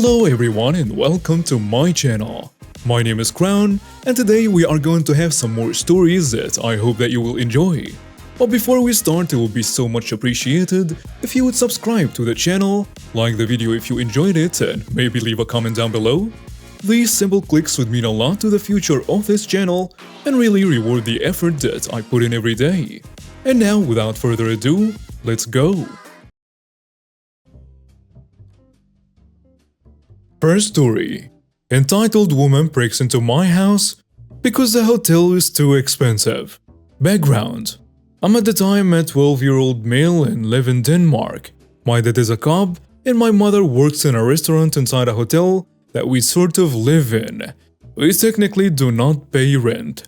Hello everyone and welcome to my channel. My name is Crown and today we are going to have some more stories that I hope that you will enjoy. But before we start, it will be so much appreciated if you would subscribe to the channel, like the video if you enjoyed it, and maybe leave a comment down below. These simple clicks would mean a lot to the future of this channel and really reward the effort that I put in every day. And now, without further ado, let's go! First story. Entitled woman breaks into my house because the hotel is too expensive. Background. I'm at the time a 12-year-old male and live in Denmark. My dad is a cop and my mother works in a restaurant inside a hotel that we sort of live in. We technically do not pay rent.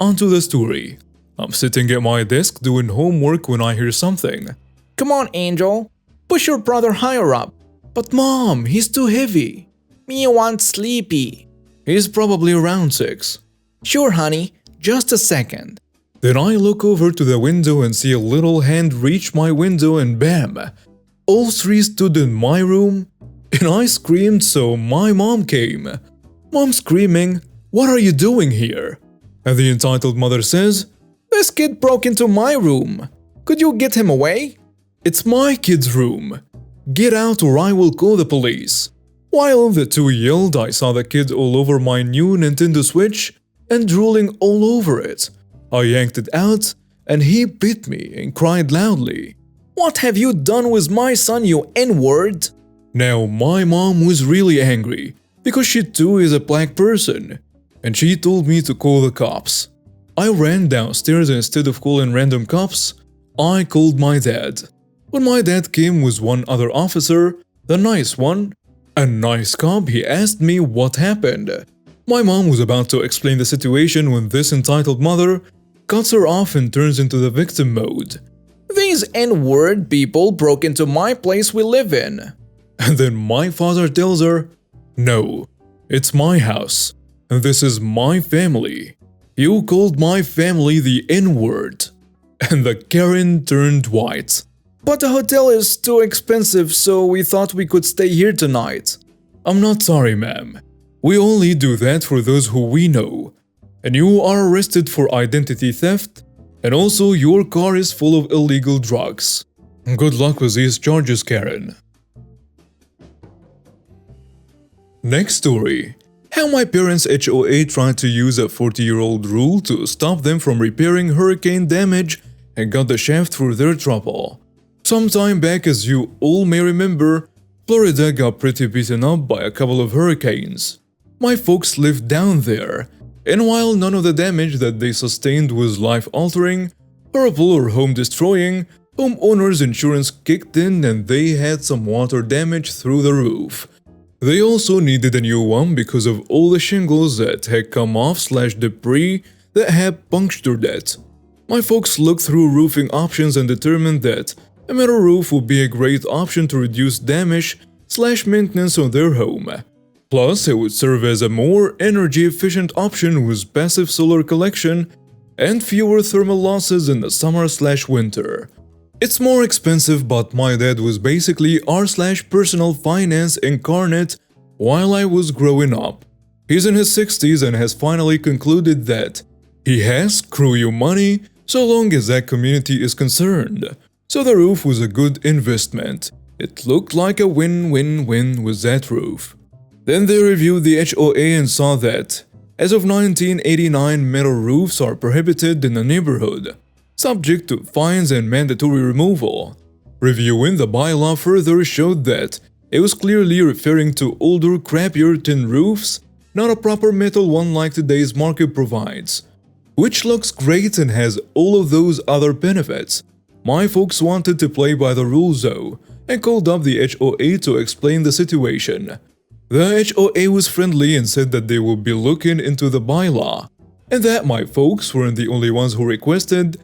Onto the story. I'm sitting at my desk doing homework when I hear something. Come on, Angel. Push your brother higher up. But mom, he's too heavy. Me want sleepy. He's probably around 6. Sure, honey. Just a second. Then I look over to the window and see a little hand reach my window and bam! All 3 stood in my room and I screamed, so my mom came. Mom screaming, "What are you doing here?" And the entitled mother says, "This kid broke into my room. Could you get him away?" "It's my kid's room. Get out or I will call the police." While the two yelled, I saw the kid all over my new Nintendo Switch and drooling all over it. I yanked it out and he bit me and cried loudly. "What have you done with my son, you N-word?" Now my mom was really angry because she too is a black person and she told me to call the cops. I ran downstairs and instead of calling random cops, I called my dad. When my dad came with one other officer, the nice one, a nice cop, he asked me what happened. My mom was about to explain the situation when this entitled mother cuts her off and turns into the victim mode. "These N-word people broke into my place we live in." And then my father tells her, "No, it's my house, and this is my family. You called my family the N-word." And the Karen turned white. "But the hotel is too expensive, so we thought we could stay here tonight." "I'm not sorry, ma'am. We only do that for those who we know. And you are arrested for identity theft, and also your car is full of illegal drugs. Good luck with these charges, Karen." Next story. How my parents' HOA tried to use a 40-year-old rule to stop them from repairing hurricane damage and got the shaft for their trouble. Some time back, as you all may remember, Florida got pretty beaten up by a couple of hurricanes. My folks lived down there, and while none of the damage that they sustained was life-altering, horrible or home-destroying, homeowners' insurance kicked in and they had some water damage through the roof. They also needed a new one because of all the shingles that had come off/debris that had punctured it. My folks looked through roofing options and determined that a metal roof would be a great option to reduce damage/maintenance on their home. Plus, it would serve as a more energy-efficient option with passive solar collection and fewer thermal losses in the summer/winter. It's more expensive, but my dad was basically our/personal finance incarnate while I was growing up. He's in his 60s and has finally concluded that he has screw you money so long as that community is concerned. So the roof was a good investment. It looked like a win-win-win with that roof. Then they reviewed the HOA and saw that, as of 1989, metal roofs are prohibited in the neighborhood, subject to fines and mandatory removal. Reviewing the bylaw further showed that it was clearly referring to older, crappier tin roofs, not a proper metal one like today's market provides, which looks great and has all of those other benefits. My folks wanted to play by the rules though, and called up the HOA to explain the situation. The HOA was friendly and said that they would be looking into the bylaw, and that my folks weren't the only ones who requested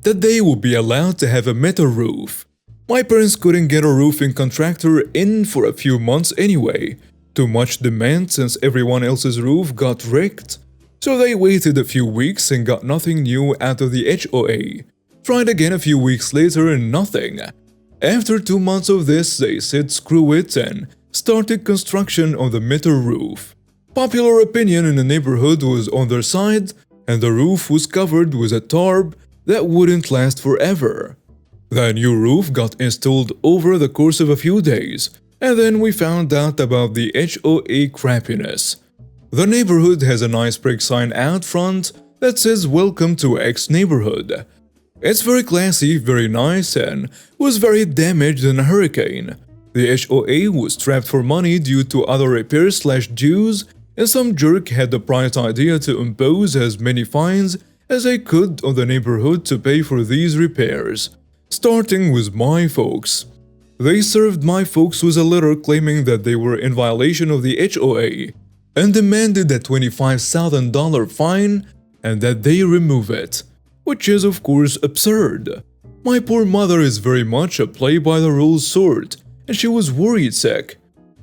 that they would be allowed to have a metal roof. My parents couldn't get a roofing contractor in for a few months anyway, too much demand since everyone else's roof got wrecked. So they waited a few weeks and got nothing new out of the HOA. Tried again a few weeks later and nothing. After 2 months of this, they said screw it and started construction on the metal roof. Popular opinion in the neighborhood was on their side, and the roof was covered with a tarp that wouldn't last forever. The new roof got installed over the course of a few days, and then we found out about the HOA crappiness. The neighborhood has a nice brick sign out front that says "Welcome to X neighborhood." It's very classy, very nice, and was very damaged in a hurricane. The HOA was trapped for money due to other repairs/dues, and some jerk had the bright idea to impose as many fines as they could on the neighborhood to pay for these repairs, starting with my folks. They served my folks with a letter claiming that they were in violation of the HOA and demanded a $25,000 fine and that they remove it, which is of course absurd. My poor mother is very much a play-by-the-rules sort, and she was worried sick.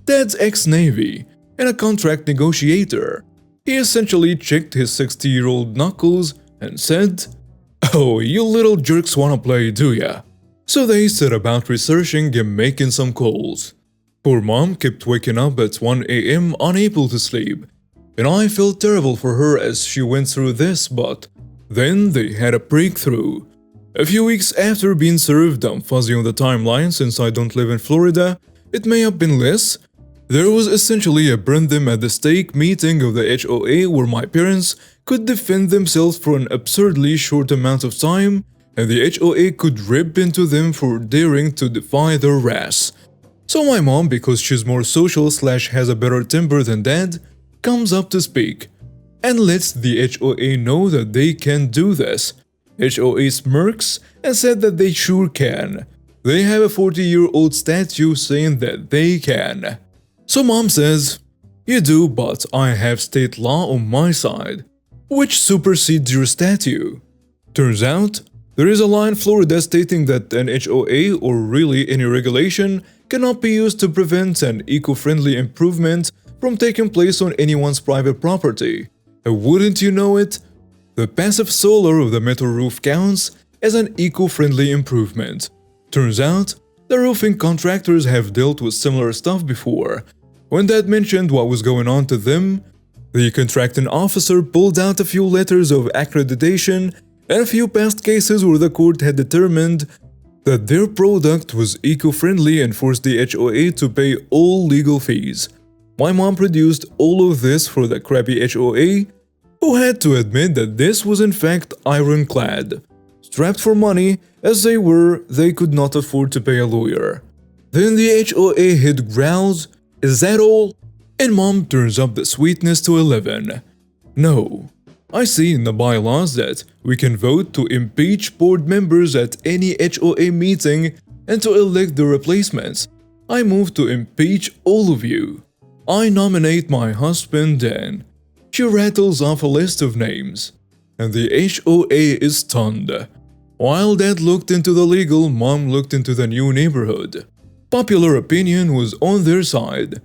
Dad's ex-Navy and a contract negotiator. He essentially checked his 60-year-old knuckles and said, "Oh, you little jerks wanna play, do ya?" So they set about researching and making some calls. Poor mom kept waking up at 1 a.m. unable to sleep, and I felt terrible for her as she went through this, but then they had a breakthrough. A few weeks after being served, I'm fuzzy on the timeline since I don't live in Florida, it may have been less. There was essentially a burn them at the stake meeting of the HOA where my parents could defend themselves for an absurdly short amount of time, and the HOA could rip into them for daring to defy their wrath. So my mom, because she's more social/has a better temper than dad, comes up to speak and lets the HOA know that they can do this. HOA smirks and said that they sure can. They have a 40-year-old statue saying that they can. So mom says, "You do, but I have state law on my side, which supersedes your statue." Turns out, there is a law in Florida stating that an HOA or really any regulation cannot be used to prevent an eco-friendly improvement from taking place on anyone's private property. And wouldn't you know it? The passive solar of the metal roof counts as an eco-friendly improvement. Turns out, the roofing contractors have dealt with similar stuff before. When Dad mentioned what was going on to them, the contracting officer pulled out a few letters of accreditation and a few past cases where the court had determined that their product was eco-friendly and forced the HOA to pay all legal fees. My mom produced all of this for the crappy HOA, who had to admit that this was in fact ironclad. Strapped for money as they were, they could not afford to pay a lawyer. Then the HOA hit growls, "Is that all?" And mom turns up the sweetness to 11. No. I see in the bylaws that we can vote to impeach board members at any HOA meeting and to elect their replacements. I move to impeach all of you. I nominate my husband and she rattles off a list of names. And the HOA is stunned. While Dad looked into the legal, Mom looked into the new neighborhood. Popular opinion was on their side,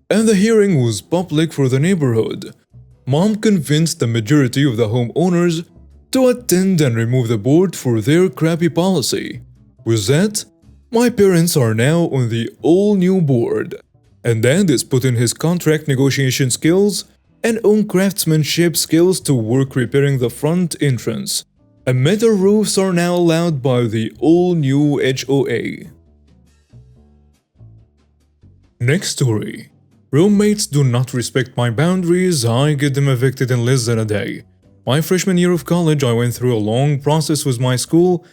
and the hearing was public for the neighborhood. Mom convinced the majority of the homeowners to attend and remove the board for their crappy policy. With that, my parents are now on the all-new board, and Dad is putting his contract negotiation skills and own craftsmanship skills to work repairing the front entrance. And metal roofs are now allowed by the all-new HOA. Next story. Roommates do not respect my boundaries, I get them evicted in less than a day. My freshman year of college, I went through a long process with my school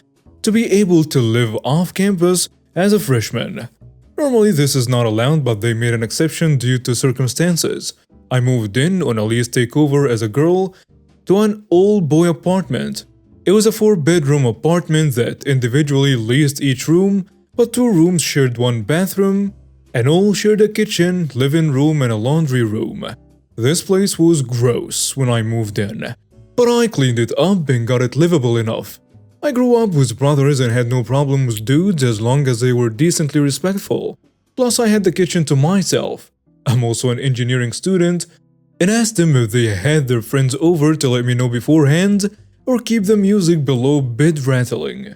to be able to live off campus as a freshman. Normally this is not allowed, but they made an exception due to circumstances. I moved in on a lease takeover as a girl to an all-boy apartment. It was a 4-bedroom apartment that individually leased each room, but 2 rooms shared 1 bathroom, and all shared a kitchen, living room, and a laundry room. This place was gross when I moved in, but I cleaned it up and got it livable enough. I grew up with brothers and had no problem with dudes as long as they were decently respectful. Plus I had the kitchen to myself. I'm also an engineering student, and asked them if they had their friends over to let me know beforehand or keep the music below bed rattling.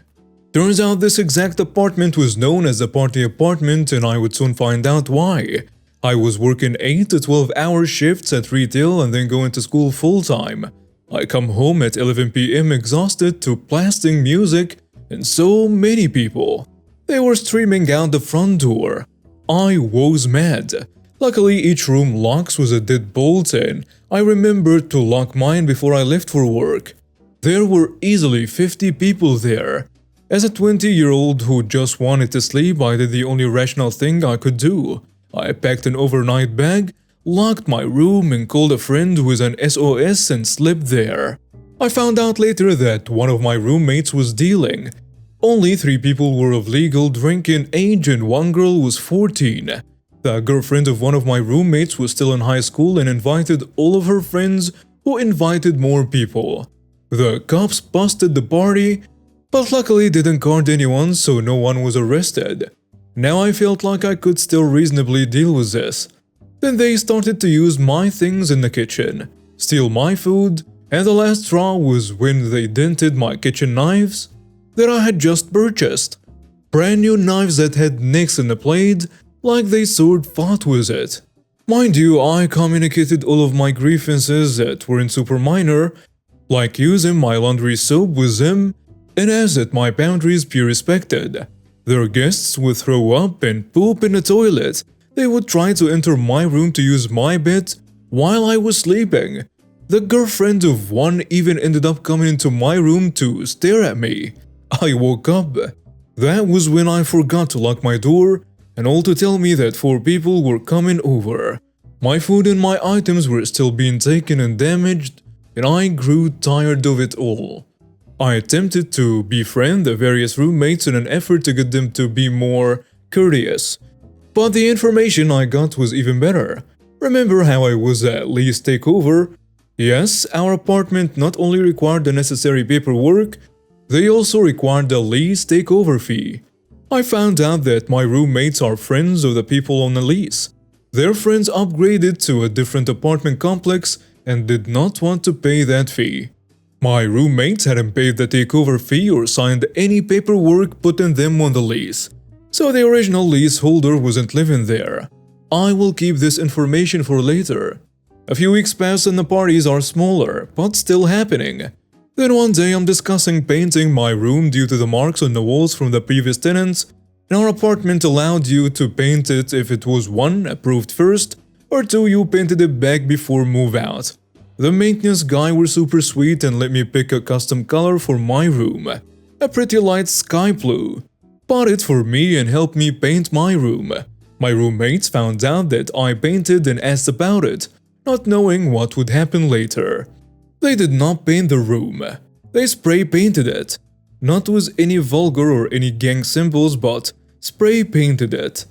Turns out this exact apartment was known as the party apartment, and I would soon find out why. I was working 8 to 12-hour shifts at retail and then going to school full-time. I come home at 11 p.m. exhausted to blasting music and so many people. They were streaming out the front door. I was mad. Luckily, each room locks with a deadbolt and I remembered to lock mine before I left for work. There were easily 50 people there. As a 20-year-old who just wanted to sleep, I did the only rational thing I could do. I packed an overnight bag, locked my room and called a friend with an SOS and slept there. I found out later that one of my roommates was dealing. Only 3 people were of legal drinking age and one girl was 14. The girlfriend of one of my roommates was still in high school and invited all of her friends who invited more people. The cops busted the party, but luckily didn't card anyone so no one was arrested. Now I felt like I could still reasonably deal with this. Then they started to use my things in the kitchen, steal my food, and the last straw was when they dented my kitchen knives that I had just purchased. Brand new knives that had nicks in the blade, like they sword fought with it. Mind you, I communicated all of my grievances that weren't super minor, like using my laundry soap with them, and asked that my boundaries be respected. Their guests would throw up and poop in the toilet. They would try to enter my room to use my bed while I was sleeping. The girlfriend of one even ended up coming into my room to stare at me. I woke up. That was when I forgot to lock my door and all to tell me that 4 people were coming over. My food and my items were still being taken and damaged, and I grew tired of it all. I attempted to befriend the various roommates in an effort to get them to be more courteous. But the information I got was even better. Remember how I was at lease takeover? Yes, our apartment not only required the necessary paperwork, they also required a lease takeover fee. I found out that my roommates are friends of the people on the lease. Their friends upgraded to a different apartment complex and did not want to pay that fee. My roommates hadn't paid the takeover fee or signed any paperwork putting them on the lease, so the original leaseholder wasn't living there. I will keep this information for later. A few weeks pass and the parties are smaller, but still happening. Then one day I'm discussing painting my room due to the marks on the walls from the previous tenants, and our apartment allowed you to paint it if it was 1, approved first, or 2, you painted it back before move out. The maintenance guy was super sweet and let me pick a custom color for my room, a pretty light sky blue. Bought it for me and helped me paint my room. My roommates found out that I painted and asked about it, not knowing what would happen later. They did not paint the room. They spray painted it. Not with any vulgar or any gang symbols, but spray painted it.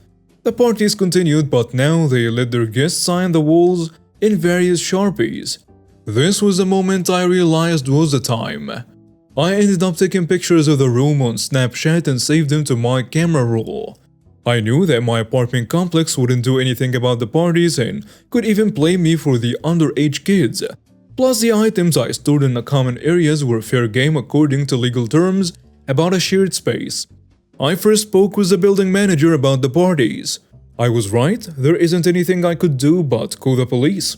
The parties continued, but now they let their guests sign the walls in various Sharpies. This was the moment I realized was the time. I ended up taking pictures of the room on Snapchat and saved them to my camera roll. I knew that my apartment complex wouldn't do anything about the parties and could even blame me for the underage kids. Plus, the items I stored in the common areas were fair game according to legal terms about a shared space. I first spoke with the building manager about the parties. I was right, there isn't anything I could do but call the police.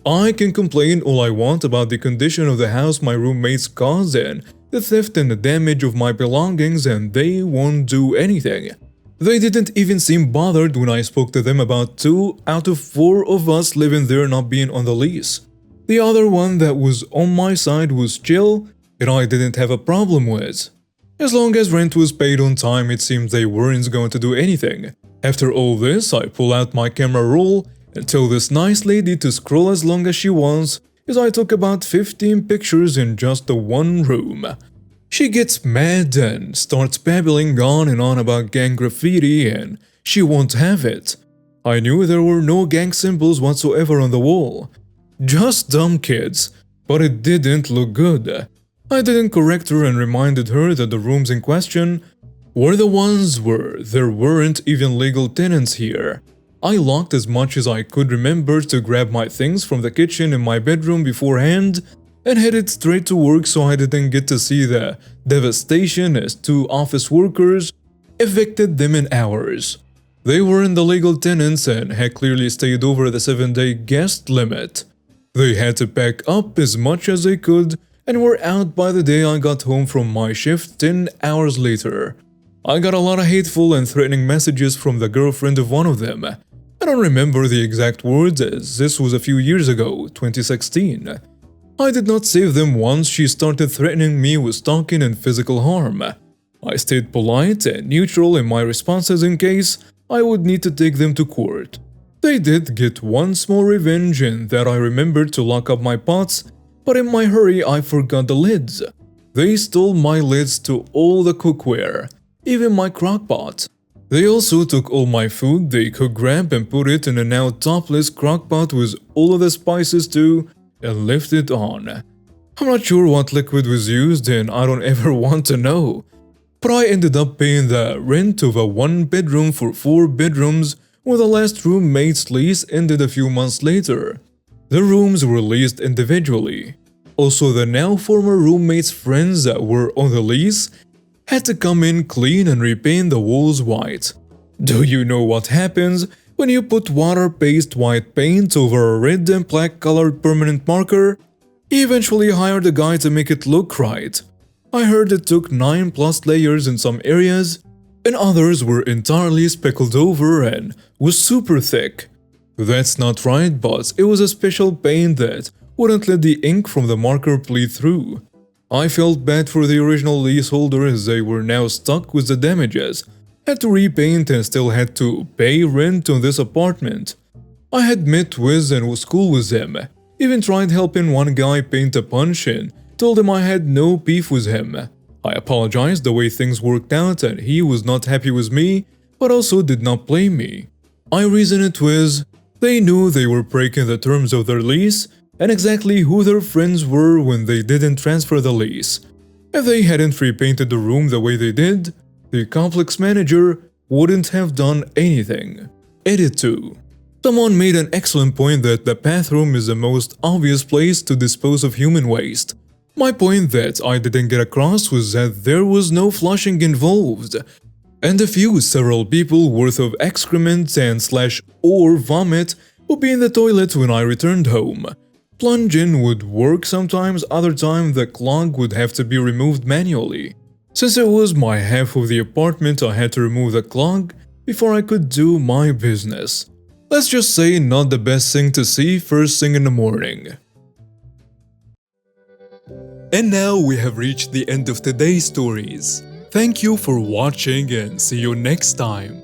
I can complain all I want about the condition of the house my roommates caused and the theft and the damage of my belongings, and they won't do anything. They didn't even seem bothered when I spoke to them about 2 out of 4 of us living there not being on the lease. The other one that was on my side was chill, and I didn't have a problem with. As long as rent was paid on time, it seemed they weren't going to do anything. After all this, I pull out my camera roll and tell this nice lady to scroll as long as she wants, as I took about 15 pictures in just the one room. She gets mad and starts babbling on and on about gang graffiti, and she won't have it. I knew there were no gang symbols whatsoever on the wall. Just dumb kids, but it didn't look good. I didn't correct her and reminded her that the rooms in question were the ones where there weren't even legal tenants here. I locked as much as I could remember to grab my things from the kitchen in my bedroom beforehand and headed straight to work so I didn't get to see the devastation as 2 office workers evicted them in hours. They weren't the legal tenants and had clearly stayed over the 7-day guest limit. They had to pack up as much as they could and were out by the day I got home from my shift 10 hours later. I got a lot of hateful and threatening messages from the girlfriend of one of them. I don't remember the exact words as this was a few years ago, 2016. I did not save them once she started threatening me with stalking and physical harm. I stayed polite and neutral in my responses in case I would need to take them to court. They did get one small revenge in that I remembered to lock up my pots, but in my hurry I forgot the lids. They stole my lids to all the cookware, even my crock pot. They also took all my food they could grab and put it in a now topless crock pot with all of the spices too, and left it on. I'm not sure what liquid was used and I don't ever want to know. But I ended up paying the rent of a 1-bedroom for 4 bedrooms when the last roommate's lease ended a few months later. The rooms were leased individually. Also, the now former roommate's friends that were on the lease had to come in, clean and repaint the walls white. Do you know what happens when you put water-based white paint over a red and black colored permanent marker? He eventually hired a guy to make it look right. I heard it took 9+ layers in some areas, and others were entirely speckled over and was super thick. That's not right, but it was a special paint that wouldn't let the ink from the marker bleed through. I felt bad for the original leaseholder as they were now stuck with the damages, had to repaint and still had to pay rent on this apartment. I had met with and was cool with them, even tried helping one guy paint a punch and told him I had no beef with him. I apologized the way things worked out and he was not happy with me, but also did not blame me. I reasoned it with, they knew they were breaking the terms of their lease and exactly who their friends were when they didn't transfer the lease. If they hadn't repainted the room the way they did, the complex manager wouldn't have done anything. Edit 2. Someone made an excellent point that the bathroom is the most obvious place to dispose of human waste. My point that I didn't get across was that there was no flushing involved, and several people worth of excrement and/or vomit would be in the toilet when I returned home. Plunge-in would work sometimes, other time the clog would have to be removed manually. Since it was my half of the apartment, I had to remove the clog before I could do my business. Let's just say not the best thing to see first thing in the morning. And now we have reached the end of today's stories. Thank you for watching and see you next time.